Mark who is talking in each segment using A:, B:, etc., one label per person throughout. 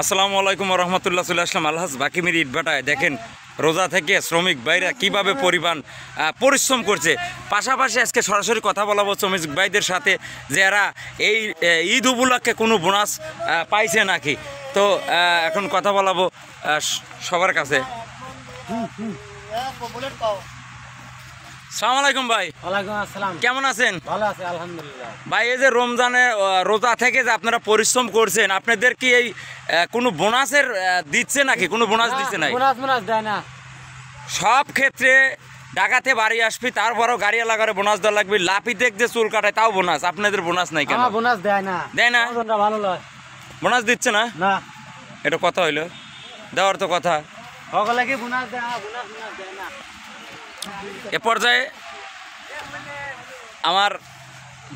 A: আসসালামু আলাইকুম রহমতুল্লাহ। চলে আসলাম আলহাজ বাকিমির ইটভাটায়। দেখেন রোজা থেকে শ্রমিক ভাইরা কীভাবে পরিশ্রম করছে। পাশাপাশি আজকে সরাসরি কথা বলাবো শ্রমিক ভাইদের সাথে যে এরা এই ঈদ উপলক্ষে কোনো বোনাস পাইছে নাকি। তো এখন কথা বলাবো সবার কাছে। সালাম আলাইকুম ভাই।
B: ওয়ালাইকুম আসসালাম।
A: কেমন আছেন?
B: ভালো আছি আলহামদুলিল্লাহ।
A: ভাই এই যে রমজানে রোজা থেকে যে আপনারা পরিশ্রম করছেন, আপনাদের কি এই কোনো বোনাসের দিচ্ছে নাকি? কোনো বোনাস দিচ্ছে নাই?
B: বোনাস দেয় না।
A: সব ক্ষেত্রে ঢাকাতে বাড়ি আসবি, তারপরও গাড়ি লাগারে বোনাস দেওয়া লাগবে। লাপি দেখ যে চুল কাটায় তাও বোনাস, আপনাদের বোনাস নাই কেন?
B: বোনাস দেয় না।
A: দেয় না?
B: ভালো লয়,
A: বোনাস দিচ্ছে না?
B: না।
A: এটা কথা হইলো, দেওয়ার তো কথা।
B: সকলে কি বোনাস দেয়? বোনাস দেয় না।
A: এ পর্যায়ে আমার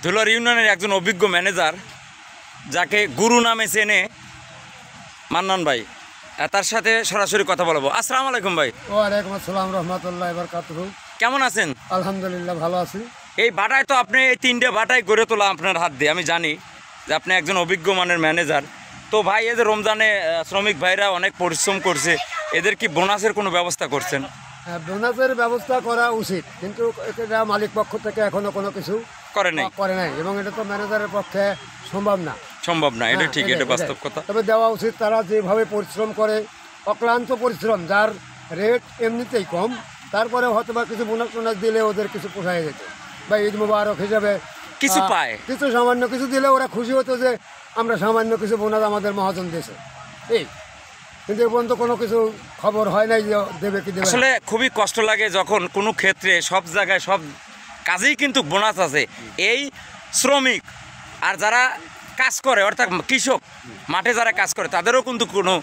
A: ধুলার ইউনিয়নের একজন অভিজ্ঞ ম্যানেজার, যাকে গুরু নামে চেনে মান্নান ভাই, তার সাথে সরাসরি কথা বলবো। আসসালামু আলাইকুম ভাই।
B: ওয়ালাইকুম আসসালাম রহমতুল্লাহ বারাকাতুহু।
A: কেমন আছেন?
B: আলহামদুলিল্লাহ ভালো আছি।
A: এই বাটায় তো আপনি এই 3টে বাটায় গড়ে তোলা আপনার হাত দিয়ে, আমি জানি যে আপনি একজন অভিজ্ঞ মানের ম্যানেজার। তো ভাই এই যে রমজানে শ্রমিক ভাইরা অনেক পরিশ্রম করছে, এদের কি বোনাসের কোনো ব্যবস্থা করছেন?
B: বোনাসের ব্যবস্থা করা উচিত, কিন্তু এটা মালিক পক্ষ থেকে এখনো কোনো কিছু করে নাই এবং এটা তো ম্যানেজারের পক্ষে সম্ভব না।
A: এটা ঠিক, এটা বাস্তব কথা।
B: তবে দেওয়া উচিত। তারা যেভাবে পরিশ্রম করে, অক্লান্ত পরিশ্রম, যার রেট এমনিতেই কম, তারপরে হয়তো বা কিছু বোনাস দিলে ওদের কিছু পোষায় যেত, বা ঈদ মুবারক হিসাবে
A: কিছু পায়,
B: কিছু সামান্য কিছু দিলে ওরা খুশি হতো যে আমরা সামান্য কিছু বোনাস আমাদের মহাজন দিয়েছে। এই কিন্তু এ পর্যন্ত কোনো কিছু খবর হয় নাই যে দেবে কি দেবে।
A: আসলে খুবই কষ্ট লাগে যখন কোনো ক্ষেত্রে সব জায়গায় সব কাজেই কিন্তু বোনাস আছে, এই শ্রমিক আর যারা কাজ করে অর্থাৎ কৃষক মাঠে যারা কাজ করে তাদেরও কিন্তু কোনো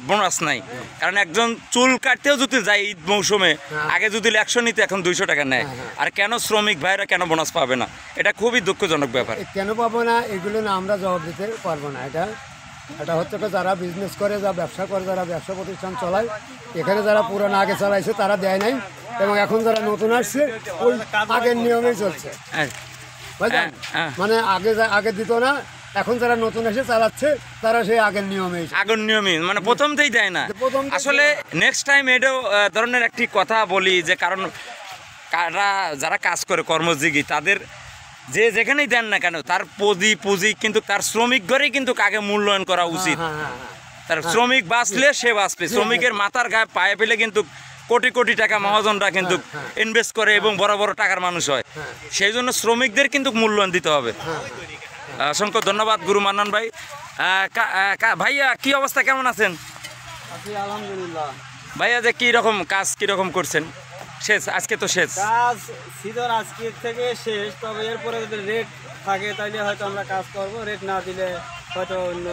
A: বোনাস নাই। কারণ একজন চুল কাটতেও যদি যায় ঈদ মৌসুমে, আগে যদি 100 নিতে এখন 200 টাকা নেয়। আর কেন শ্রমিক ভাইরা কেন বোনাস পাবে না? এটা খুবই দুঃখজনক ব্যাপার।
B: কেন পাবো না এগুলো না আমরা জবাব দিতে পারবো না। এটা হচ্ছে যারা বিজনেস করে, যারা ব্যবসা করে, যারা ব্যবসা প্রতিষ্ঠান চালায়, এখানে যারা পুরানো আগে চালাইছে তারা দেয় নাই, এবং এখন যারা নতুন আসছে ওই আগের নিয়মেই চলছে। বুঝলেন? মানে আগে দিত না, এখন যারা নতুন এসে চালাচ্ছে তারা সেই আগের নিয়মে
A: মানে প্রথমতেই দেয় না। আসলে নেক্সট টাইম এটাও ধরনের একটি কথা বলি যে, কারণ যারা কাজ করে কর্মজীবী তাদের যে যেখানেই দেন না কেন তার পুঁজি কিন্তু তার শ্রমিক ঘরেই কিন্তু কাকে মূল্যায়ন করা উচিত। তার শ্রমিক বাঁচলে সে বাঁচবে। শ্রমিকের মাথার গায়ে পায়ে পেলে কিন্তু কোটি কোটি টাকা মহাজনরা কিন্তু ইনভেস্ট করে এবং বড় বড় টাকার মানুষ হয়। সেই জন্য শ্রমিকদের কিন্তু মূল্যায়ন দিতে হবে। অসংখ্য ধন্যবাদ গুরু মান্নান ভাই। ভাইয়া কি অবস্থা, কেমন আছেন?
B: আলহামদুলিল্লাহ।
A: ভাইয়া যে কীরকম কাজ কীরকম করছেন? শেষ আজকে তো শেষ
B: কাজ, সিজন আজকের থেকে শেষ। তবে এরপরে যদি রেট থাকে তাহলে হয়তো আমরা কাজ করব, রেট না দিলে হয়তো অন্য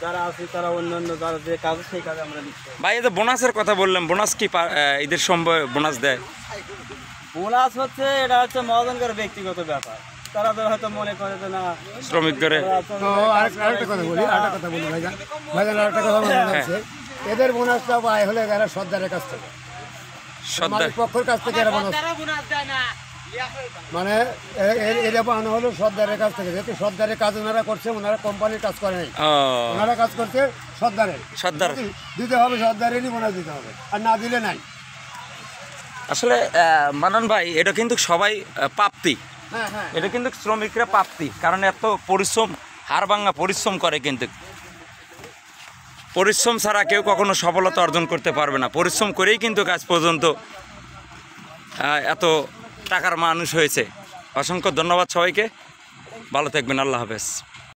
B: যারা আছে তারা অন্য যারা যে কাজ সেই কাজে আমরা দিচ্ছি।
A: ভাই এই যে বোনাসের কথা বললাম, বোনাস কি ঈদের সময় বোনাস দেয়?
B: বোনাস হচ্ছে এটা হচ্ছে মহাজনকার ব্যক্তিগত ব্যাপার। তারা তো হয়তো মনে করে যে না
A: শ্রমিক করে।
B: আরেকটা কথা বলি ভাইজান আরেকটা কথা মনে হচ্ছে, এদের বোনাসটা পায় হলে যারা সর্দারের কাছ থেকে, মালিক পক্ষের কাছ থেকে এরা বোনাস দেয় না। মানে এরা পাওয়ানো হলো সর্দারের কাছ থেকে, যেহেতু সর্দারের কাজ ওনারা করছে, ওনারা কোম্পানির কাজ করে নাই, ওনারা কাজ করছে সর্দার দিতে হবে, সর্দারেরই বোনাস দিতে হবে, আর না দিলে নাই।
A: আসলে মান্নান ভাই এটা কিন্তু সবাই প্রাপ্তি, এটা কিন্তু শ্রমিকরা প্রাপ্তি, কারণ এত পরিশ্রম হাড় ভাঙা পরিশ্রম করে, কিন্তু পরিশ্রম ছাড়া কেউ কখনো সফলতা অর্জন করতে পারবে না। পরিশ্রম করেই কিন্তু কাজ পর্যন্ত এত টাকার মানুষ হয়েছে। অসংখ্য ধন্যবাদ সবাইকে, ভালো থাকবেন, আল্লাহ হাফেজ।